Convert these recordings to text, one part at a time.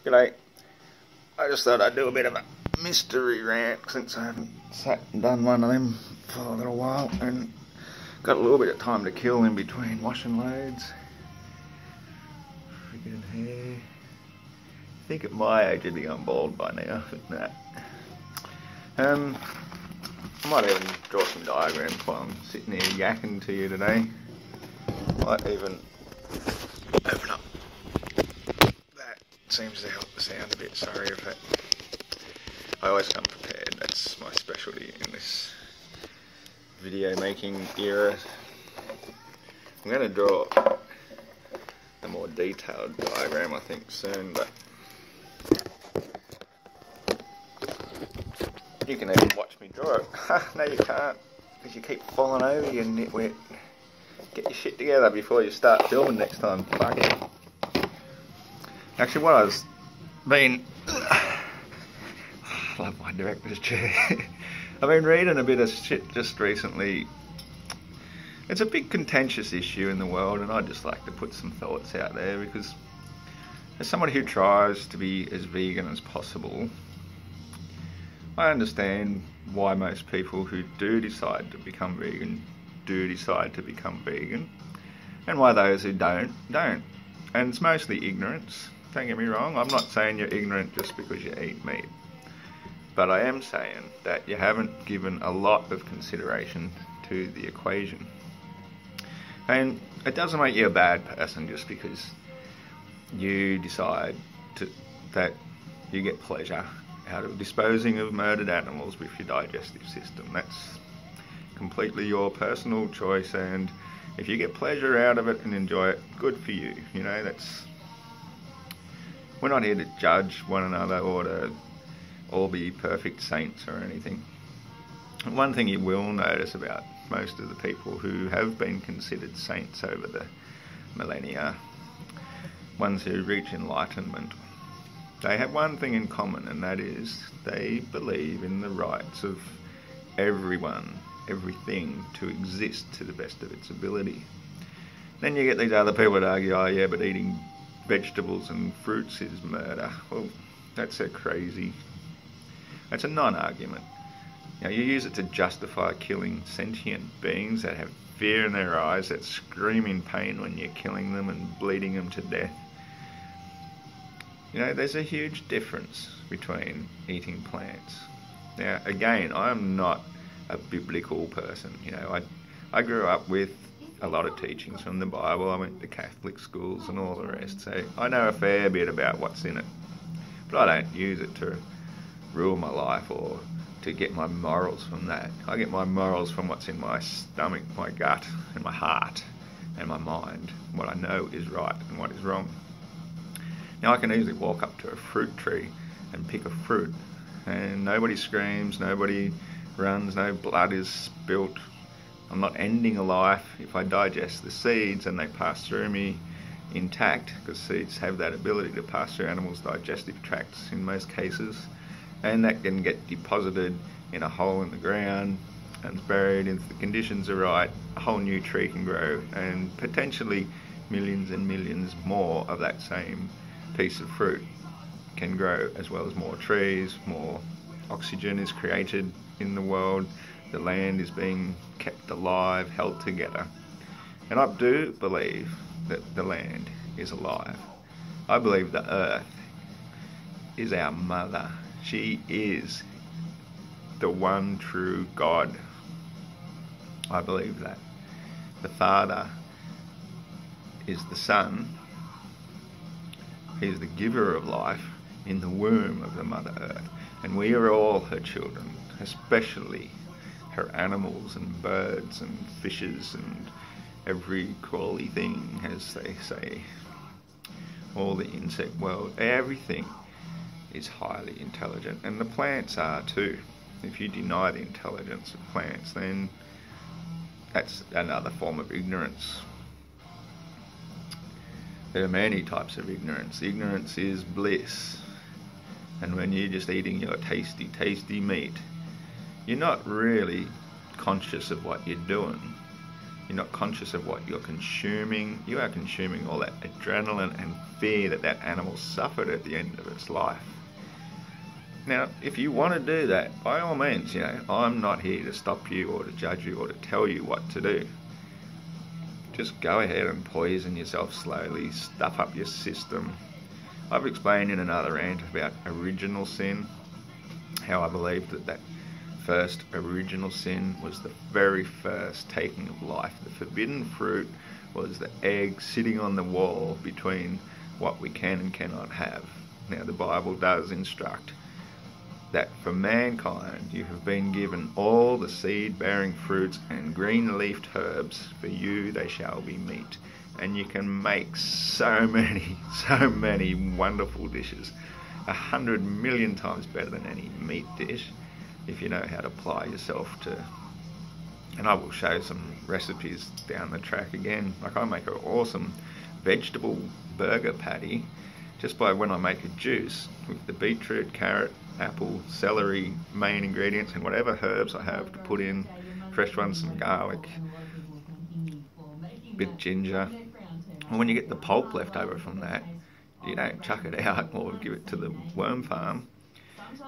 G'day. I just thought I'd do a bit of a mystery rant since I haven't sat and done one of them for a little while and got a little bit of time to kill in between washing loads. Friggin' hair. I think at my age I'd be on bald by now, but nah. I might even draw some diagrams while I'm sitting here yakking to you today. Might even open up. That seems to help the sound a bit. Sorry if that. I always come prepared. That's my specialty in this video making era. I'm going to draw a more detailed diagram I think soon, but you can even watch me draw it. No you can't, because you keep falling over, you nitwit. Get your shit together before you start filming next time. Fuck it. Actually, what I was been... I love my director's chair. I've been reading a bit of shit just recently. It's a big contentious issue in the world, and I'd just like to put some thoughts out there, because as someone who tries to be as vegan as possible, I understand why most people who do decide to become vegan and why those who don't. And it's mostly ignorance. Don't get me wrong, I'm not saying you're ignorant just because you eat meat, but I am saying that you haven't given a lot of consideration to the equation. And it doesn't make you a bad person just because you decide that you get pleasure out of disposing of murdered animals with your digestive system. That's completely your personal choice, and if you get pleasure out of it and enjoy it, good for you. You know, we're not here to judge one another or to all be perfect saints or anything. And one thing you will notice about most of the people who have been considered saints over the millennia, ones who reach enlightenment, they have one thing in common, and that is they believe in the rights of everyone, everything to exist to the best of its ability. Then you get these other people that argue, oh yeah, but eating vegetables and fruits is murder. Well, that's that's a non-argument. You know, you use it to justify killing sentient beings that have fear in their eyes, that scream in pain when you're killing them and bleeding them to death. You know, there's a huge difference between eating plants. Now, again, I'm not a biblical person. You know, I grew up with a lot of teachings from the Bible. I went to Catholic schools and all the rest, so I know a fair bit about what's in it. But I don't use it to rule my life or to get my morals from that. I get my morals from what's in my stomach, my gut, and my heart, and my mind, what I know is right and what is wrong. Now, I can easily walk up to a fruit tree and pick a fruit, and nobody screams, nobody runs, no blood is spilt. I'm not ending a life if I digest the seeds and they pass through me intact, because seeds have that ability to pass through animals' digestive tracts in most cases, and that can get deposited in a hole in the ground and it's buried. If the conditions are right, a whole new tree can grow, and potentially millions and millions more of that same piece of fruit can grow, as well as more trees, more oxygen is created in the world, the land is being kept alive, held together. And I do believe that the land is alive. I believe the earth is our mother. She is the one true God. I believe that. The Father is the Son. He is the giver of life in the womb of the Mother Earth. And we are all her children, especially her animals and birds and fishes and every crawly thing, as they say. All the insect world, everything is highly intelligent, and the plants are too. If you deny the intelligence of plants, then that's another form of ignorance. There are many types of ignorance. Ignorance is bliss. And when you're just eating your tasty, tasty meat, you're not really conscious of what you're doing. You're not conscious of what you're consuming. You are consuming all that adrenaline and fear that that animal suffered at the end of its life. Now, if you want to do that, by all means, I'm not here to stop you or to judge you or to tell you what to do. Just go ahead and poison yourself slowly, stuff up your system. I've explained in another rant about original sin, how I believe that first original sin was the very first taking of life. The forbidden fruit was the egg sitting on the wall between what we can and cannot have. Now, the Bible does instruct that for mankind you have been given all the seed-bearing fruits and green-leafed herbs, for you they shall be meat. And you can make so many wonderful dishes, 100 million times better than any meat dish, if you know how to apply yourself to. And I will show some recipes down the track again. Like, I make an awesome vegetable burger patty just by when I make a juice with the beetroot, carrot, apple, celery, main ingredients, and whatever herbs I have to put in, fresh ones, some garlic, a bit of ginger. And when you get the pulp left over from that, you don't chuck it out or give it to the worm farm.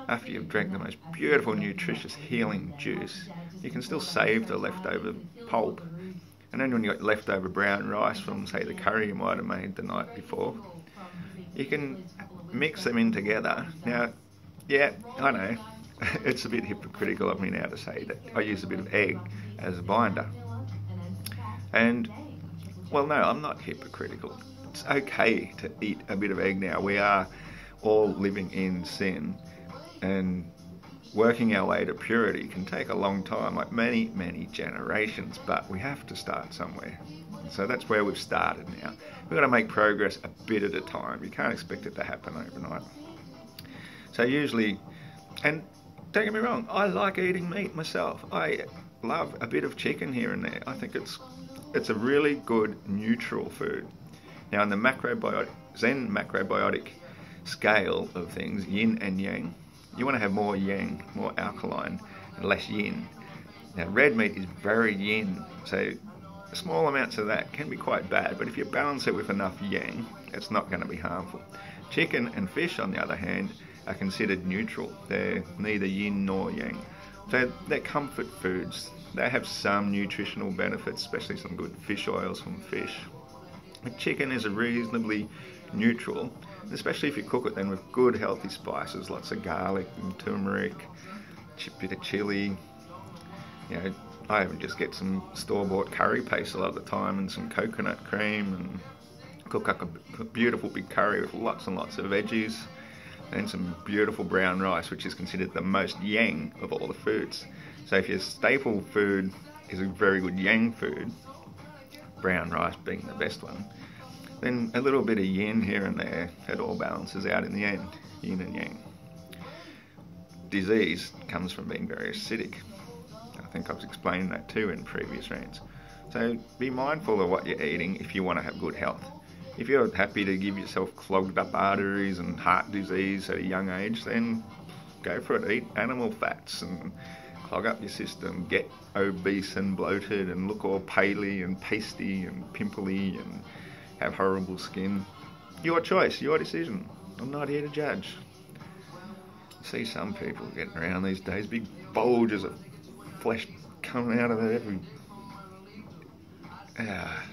After you've drank the most beautiful, nutritious, healing juice, you can still save the leftover pulp. And then when you've got leftover brown rice from, say, the curry you might have made the night before, you can mix them in together. Now, yeah, I know, it's a bit hypocritical of me now to say that I use a bit of egg as a binder. And, well, no, I'm not hypocritical. It's okay to eat a bit of egg now. We are all living in sin, and working our way to purity can take a long time, like many generations, but we have to start somewhere. So that's where we've started now. We've got to make progress a bit at a time. You can't expect it to happen overnight. So usually, and don't get me wrong, I like eating meat myself. I love a bit of chicken here and there. I think it's a really good neutral food. Now, in the Zen macrobiotic scale of things, yin and yang, you want to have more yang, more alkaline, and less yin. Now, red meat is very yin, so small amounts of that can be quite bad, but if you balance it with enough yang, it's not going to be harmful. Chicken and fish, on the other hand, are considered neutral. They're neither yin nor yang. So they're comfort foods. They have some nutritional benefits, especially some good fish oils from fish. But chicken is a reasonably neutral, especially if you cook it then with good healthy spices, lots of garlic and turmeric, a bit of chili. I even just get some store-bought curry paste a lot of the time and some coconut cream and cook up a beautiful big curry with lots and lots of veggies and some beautiful brown rice, which is considered the most yang of all the foods. So if your staple food is a very good yang food, brown rice being the best one, then a little bit of yin here and there, it all balances out in the end, yin and yang. Disease comes from being very acidic. I think I've explained that too in previous rants. So be mindful of what you're eating if you want to have good health. If you're happy to give yourself clogged up arteries and heart disease at a young age, then go for it. Eat animal fats and clog up your system. Get obese and bloated and look all paley and pasty and pimply and have horrible skin. Your choice, your decision. I'm not here to judge. I see some people getting around these days, big bulges of flesh coming out of it every...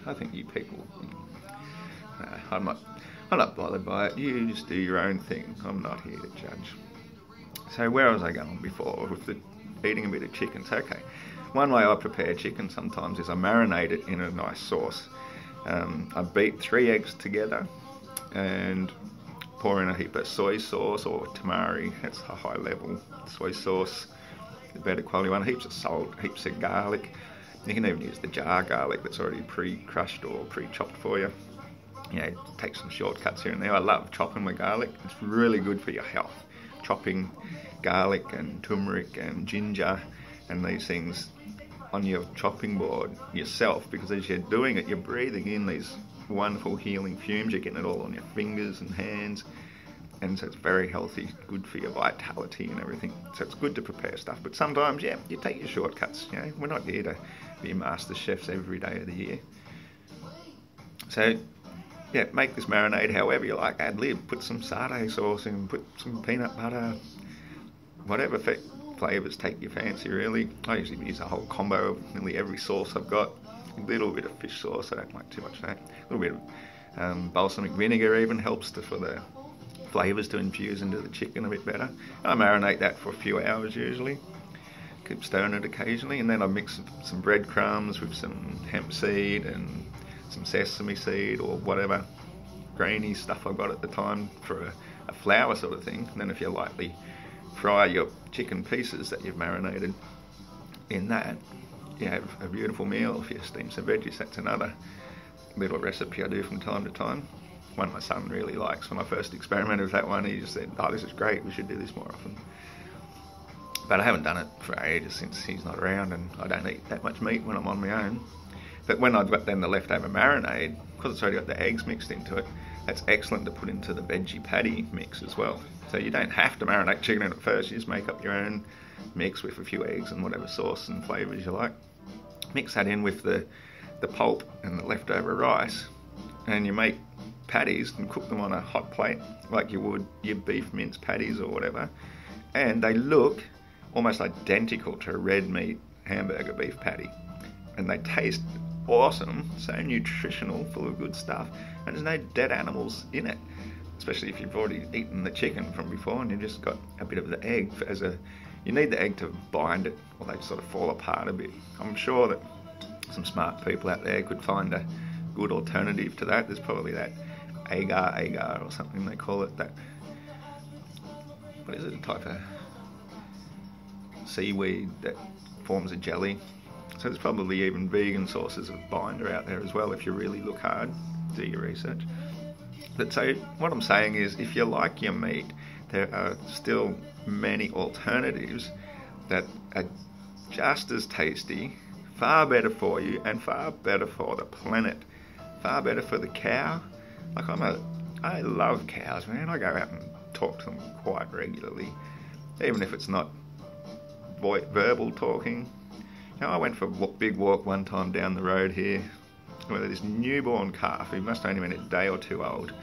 I think you people... I'm not bothered by it. You just do your own thing. I'm not here to judge. So where was I going before with the eating a bit of chicken? So, okay, one way I prepare chicken sometimes is I marinate it in a nice sauce. I beat 3 eggs together and pour in a heap of soy sauce or tamari. That's a high level soy sauce, the better quality one. Heaps of salt, heaps of garlic. You can even use the jar garlic that's already pre-crushed or pre-chopped for you. Take some shortcuts here and there. I love chopping my garlic. It's really good for your health. Chopping garlic and turmeric and ginger and these things on your chopping board yourself, because as you're doing it, you're breathing in these wonderful healing fumes. You're getting it all on your fingers and hands, and so it's very healthy, good for your vitality and everything. So it's good to prepare stuff, but sometimes, you take your shortcuts. We're not here to be master chefs every day of the year. So yeah, make this marinade however you like. Ad lib, put some satay sauce in, put some peanut butter, whatever flavours take your fancy really. I usually use a whole combo of nearly every sauce I've got. A little bit of fish sauce, I don't like too much of that. A little bit of balsamic vinegar even helps for the flavours to infuse into the chicken a bit better. I marinate that for a few hours usually. Keep stirring it occasionally, and then I mix some breadcrumbs with some hemp seed and some sesame seed or whatever grainy stuff I got at the time for a flour sort of thing. And then if you lightly fry your chicken pieces that you've marinated in that, you have a beautiful meal. If you steam some veggies, that's another little recipe I do from time to time. One my son really likes. When I first experimented with that one, he just said, "Oh, this is great, we should do this more often." But I haven't done it for ages since he's not around, and I don't eat that much meat when I'm on my own. But when I've got then the leftover marinade, because it's already got the eggs mixed into it, that's excellent to put into the veggie patty mix as well. So you don't have to marinate chicken in it first, you just make up your own mix with a few eggs and whatever sauce and flavours you like. Mix that in with the pulp and the leftover rice, and you make patties and cook them on a hot plate like you would your beef mince patties or whatever, and they look almost identical to a red meat hamburger beef patty, and they taste awesome, so nutritional, full of good stuff, and there's no dead animals in it, especially if you've already eaten the chicken from before and you've just got a bit of the egg you need the egg to bind it, or they sort of fall apart a bit. I'm sure that some smart people out there could find a good alternative to that. There's probably that agar or something they call it, that, what is it, a type of seaweed that forms a jelly. So there's probably even vegan sources of binder out there as well if you really look hard, do your research. But so what I'm saying is, if you like your meat, there are still many alternatives that are just as tasty, far better for you, and far better for the planet, far better for the cow. Like I love cows, man. I go out and talk to them quite regularly, even if it's not verbal talking. You know, I went for a big walk one time down the road here where this newborn calf, he must only been a day or two old,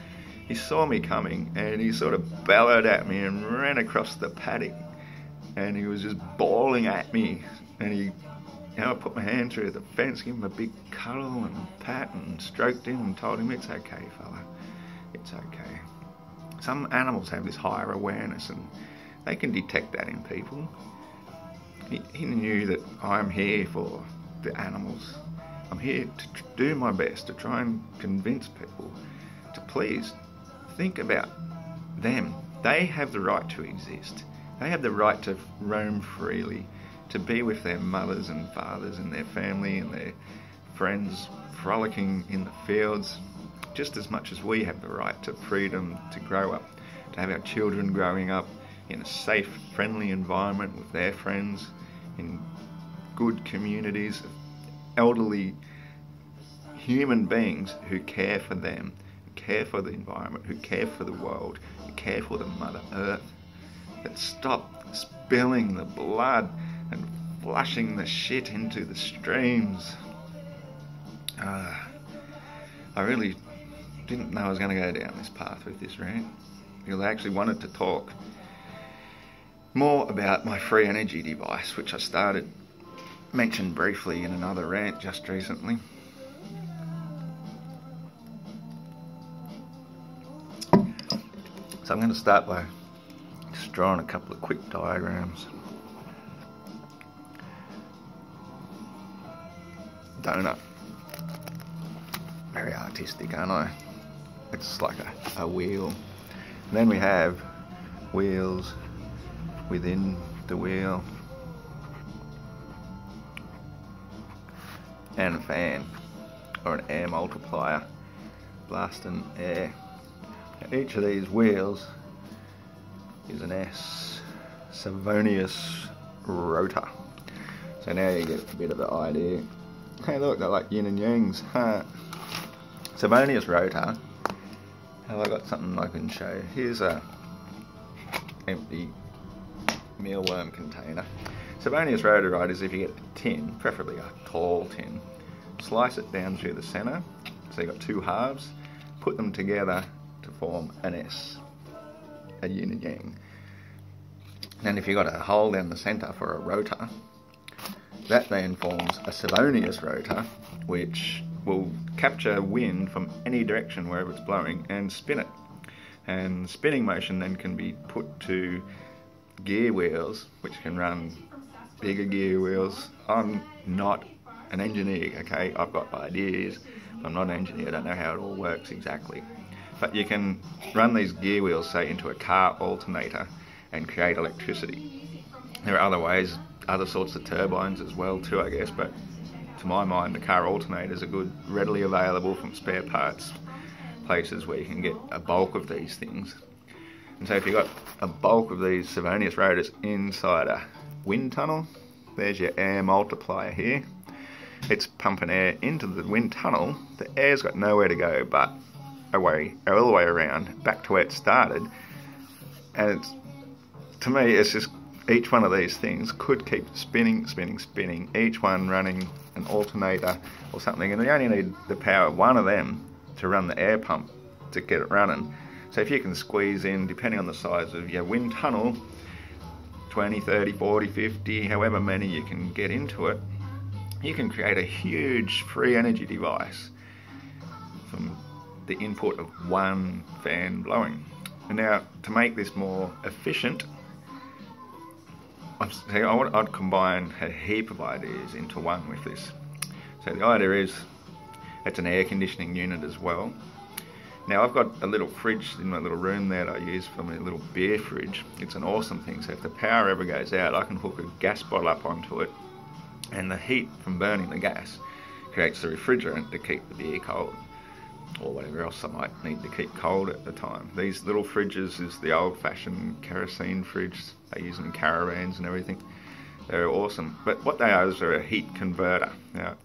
he saw me coming and he sort of bellowed at me and ran across the paddock, and he was just bawling at me, and I put my hand through the fence, gave him a big cuddle and pat and stroked him and told him, "It's okay, fella, it's okay." Some animals have this higher awareness and they can detect that in people. He knew that I'm here for the animals. I'm here to do my best to try and convince people to please think about them. They have the right to exist. They have the right to roam freely, to be with their mothers and fathers and their family and their friends, frolicking in the fields, just as much as we have the right to freedom to grow up, to have our children growing up in a safe, friendly environment with their friends, in good communities of elderly human beings who care for them, who care for the environment, who care for the world, who care for the Mother Earth, that stop spilling the blood and flushing the shit into the streams. I really didn't know I was going to go down this path with this rant, because I actually wanted to talk more about my free energy device, which I mentioned briefly in another rant just recently. So I'm going to start by just drawing a couple of quick diagrams. Donut. Very artistic, aren't I? It's like a wheel. And then we have wheels within the wheel, and a fan, or an air multiplier, blasting air. Now, each of these wheels is an Savonius rotor. So now you get a bit of the idea. Hey look, they're like yin and yangs, huh? Savonius rotor. Have I got something I can show? Here's a empty mealworm container. Savonius rotor, right, is if you get a tin, preferably a tall tin, slice it down through the centre, so you've got two halves, put them together to form an S, a yin and yang. And if you've got a hole down the centre for a rotor, that then forms a Savonius rotor, which will capture wind from any direction wherever it's blowing and spin it. And spinning motion then can be put to gear wheels, which can run bigger gear wheels. I'm not an engineer, okay? I've got ideas. I'm not an engineer, I don't know how it all works exactly. But you can run these gear wheels, say, into a car alternator and create electricity. There are other ways, other sorts of turbines as well too, I guess, but to my mind the car alternators are good, readily available from spare parts places where you can get a bulk of these things. And so if you've got a bulk of these Savonius rotors inside a wind tunnel, there's your air multiplier here. It's pumping air into the wind tunnel. The air's got nowhere to go but away, all the way around, back to where it started. And it's, to me, it's just each one of these things could keep spinning, spinning, spinning, each one running an alternator or something, and you only need the power of one of them to run the air pump to get it running. So if you can squeeze in, depending on the size of your wind tunnel, 20, 30, 40, 50, however many you can get into it, you can create a huge free energy device from the input of one fan blowing. And now, to make this more efficient, I'd combine a heap of ideas into one with this. So the idea is, it's an air conditioning unit as well. Now I've got a little fridge in my little room there that I use for my little beer fridge. It's an awesome thing, so if the power ever goes out, I can hook a gas bottle up onto it, and the heat from burning the gas creates the refrigerant to keep the beer cold, or whatever else I might need to keep cold at the time. These little fridges is the old-fashioned kerosene fridge. They use them in caravans and everything. They're awesome. But what they are is they're a heat converter. Now,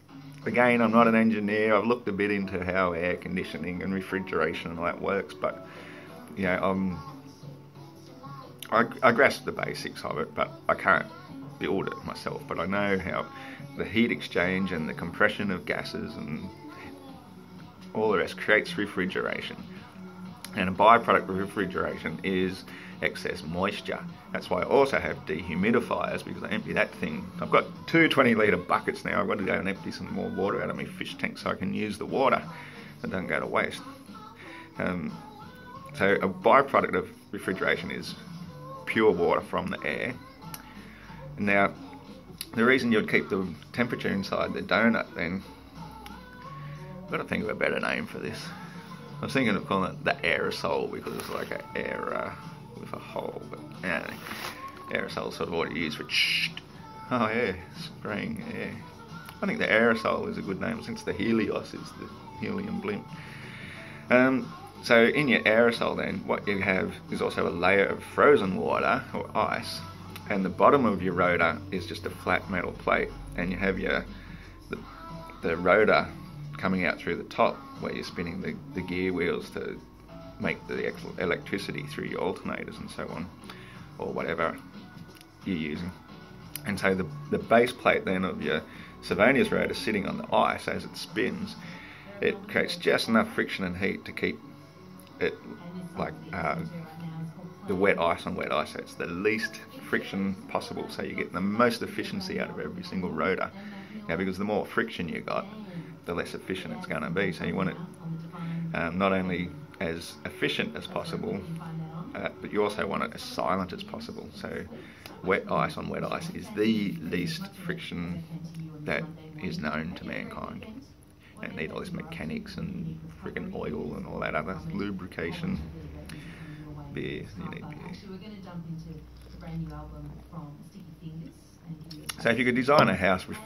again, I'm not an engineer. I've looked a bit into how air conditioning and refrigeration and all that works, but you know, I grasp the basics of it, but I can't build it myself. But I know how the heat exchange and the compression of gases and all the rest creates refrigeration. And a byproduct of refrigeration is excess moisture. That's why I also have dehumidifiers, because I empty that thing. I've got 2 20-litre buckets now. I've got to go and empty some more water out of my fish tank so I can use the water and don't go to waste. So a byproduct of refrigeration is pure water from the air. Now, the reason you'd keep the temperature inside the donut then, I've got to think of a better name for this. I was thinking of calling it the aerosol because it's like an air with a hole, but anyway, aerosol is sort of what you use for oh yeah, spraying air. I think the aerosol is a good name since the Helios is the helium blimp. So in your aerosol then, what you have is also a layer of frozen water or ice, and the bottom of your rotor is just a flat metal plate, and you have the rotor coming out through the top where you're spinning the gear wheels to make the electricity through your alternators and so on, or whatever you're using. And so the base plate then of your Savonius rotor sitting on the ice as it spins, it creates just enough friction and heat to keep it like the wet ice on wet ice. So it's the least friction possible, so you get the most efficiency out of every single rotor. Now, because the more friction you got, the less efficient it's going to be. So you want it not only as efficient as possible, but you also want it as silent as possible. So wet ice on wet ice is the least friction that is known to mankind. You don't need all this mechanics and friggin' oil and all that other lubrication. Beer, you need beer. So if you could design a house with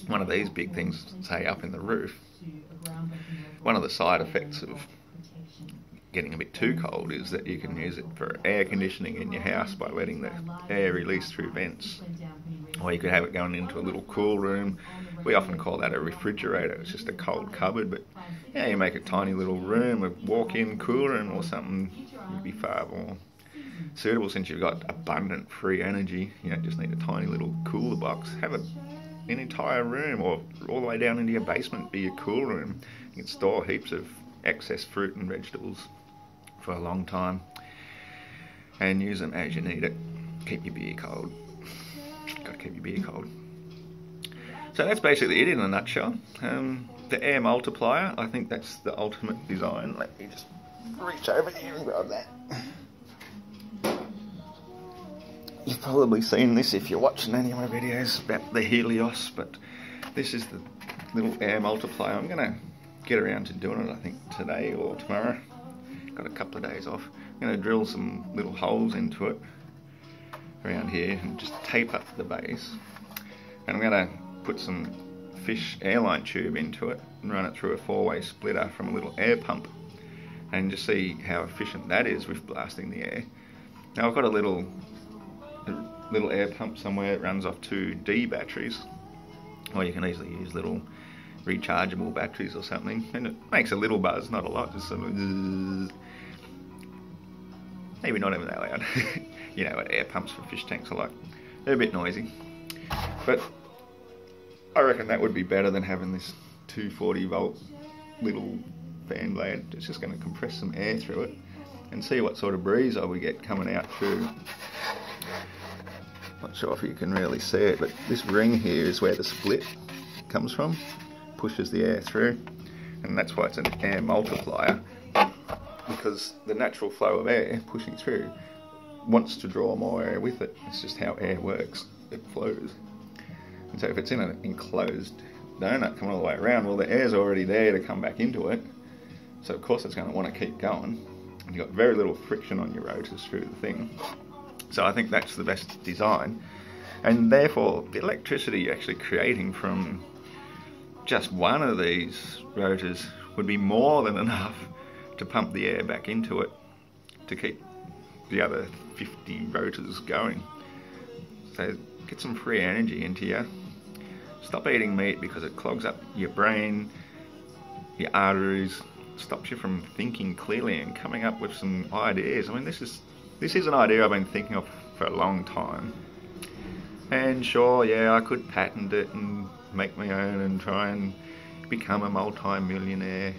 one of these big things, say up in the roof, one of the side effects of getting a bit too cold is that you can use it for air conditioning in your house by letting the air release through vents. Or you could have it going into a little cool room. We often call that a refrigerator. It's just a cold cupboard, but yeah, you make a tiny little room, a walk-in cool room or something, would be far more suitable since you've got abundant free energy. You don't just need a tiny little cooler box. Have an entire room, or all the way down into your basement be your cool room. You can store heaps of excess fruit and vegetables for a long time, and use them as you need it. Keep your beer cold. Gotta keep your beer cold. So that's basically it in a nutshell. The air multiplier, I think that's the ultimate design. Let me just reach over here and grab that. You've probably seen this if you're watching any of my videos about the Helios, but this is the little air multiplier. I'm going to get around to doing it, I think, today or tomorrow. Got a couple of days off. I'm going to drill some little holes into it around here and just tape up the base. And I'm going to put some fish airline tube into it and run it through a 4-way splitter from a little air pump and just see how efficient that is with blasting the air. Now I've got a little air pump somewhere that runs off 2 D batteries, or you can easily use little rechargeable batteries or something, and it makes a little buzz, not a lot, just sort of maybe not even that loud. You know what air pumps for fish tanks are like. They're a bit noisy, but I reckon that would be better than having this 240 volt little fan blade. It's just going to compress some air through it and see what sort of breeze I would get coming out through. Not sure if you can really see it, but this ring here is where the split comes from, pushes the air through, and that's why it's an air multiplier, because the natural flow of air pushing through wants to draw more air with it. It's just how air works, it flows. And so if it's in an enclosed donut coming all the way around, well, the air's already there to come back into it, so of course it's going to want to keep going, and you've got very little friction on your rotors through the thing. So I think that's the best design, and therefore the electricity you're actually creating from just one of these rotors would be more than enough to pump the air back into it to keep the other 50 rotors going. So get some free energy into you. Stop eating meat because it clogs up your brain, your arteries, stops you from thinking clearly and coming up with some ideas. I mean, this is an idea I've been thinking of for a long time. And sure, yeah, I could patent it and make my own and try and become a multi-millionaire.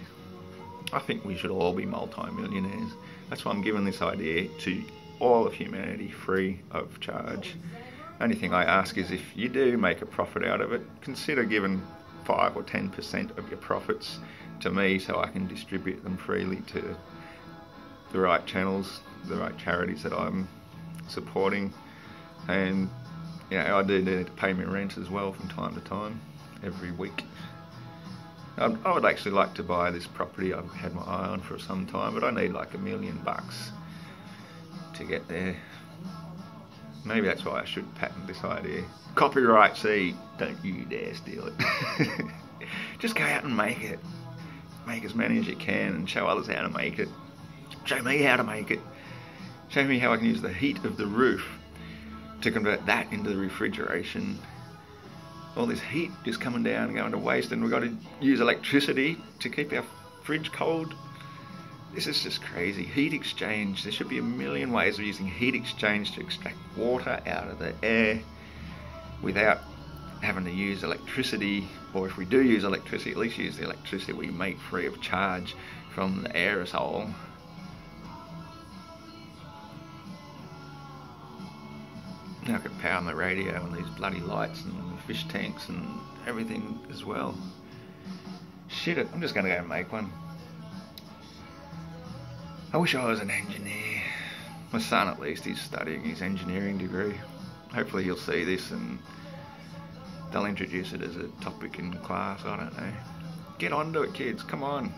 I think we should all be multi-millionaires. That's why I'm giving this idea to all of humanity free of charge. Only thing I ask is, if you do make a profit out of it, consider giving 5 or 10% of your profits to me so I can distribute them freely to the right channels, the right charities that I'm supporting. And you know, I do need to pay my rent as well from time to time, every week. I would actually like to buy this property I've had my eye on for some time, but I need like $1 million to get there. Maybe that's why I should patent this idea. Copyright C, don't you dare steal it. Just go out and make it. Make as many as you can and show others how to make it. Show me how to make it. Show me how I can use the heat of the roof to convert that into the refrigeration. All this heat just coming down and going to waste, and we've got to use electricity to keep our fridge cold. This is just crazy. Heat exchange. There should be a million ways of using heat exchange to extract water out of the air without having to use electricity, or if we do use electricity, at least use the electricity we make free of charge from the aerosol. Now I could power my radio and these bloody lights and the fish tanks and everything as well. Shit it, I'm just going to go and make one. I wish I was an engineer. My son at least is studying his engineering degree. Hopefully he'll see this and they'll introduce it as a topic in class, I don't know. Get onto it, kids, come on.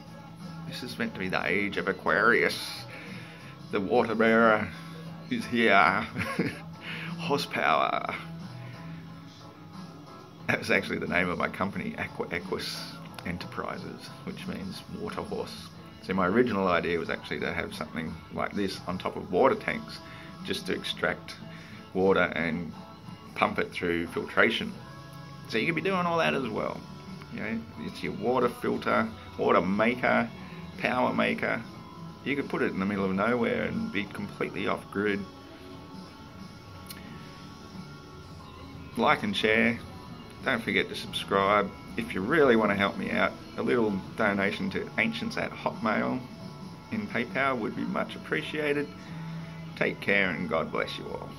This is meant to be the age of Aquarius. The water bearer is here. Horsepower. That was actually the name of my company, Equus Enterprises, which means water horse. So my original idea was actually to have something like this on top of water tanks, just to extract water and pump it through filtration. So you could be doing all that as well. You know, it's your water filter, water maker, power maker. You could put it in the middle of nowhere and be completely off grid. Like and share. Don't forget to subscribe. if you really want to help me out, a little donation to ancients@hotmail in PayPal would be much appreciated. Take care and God bless you all.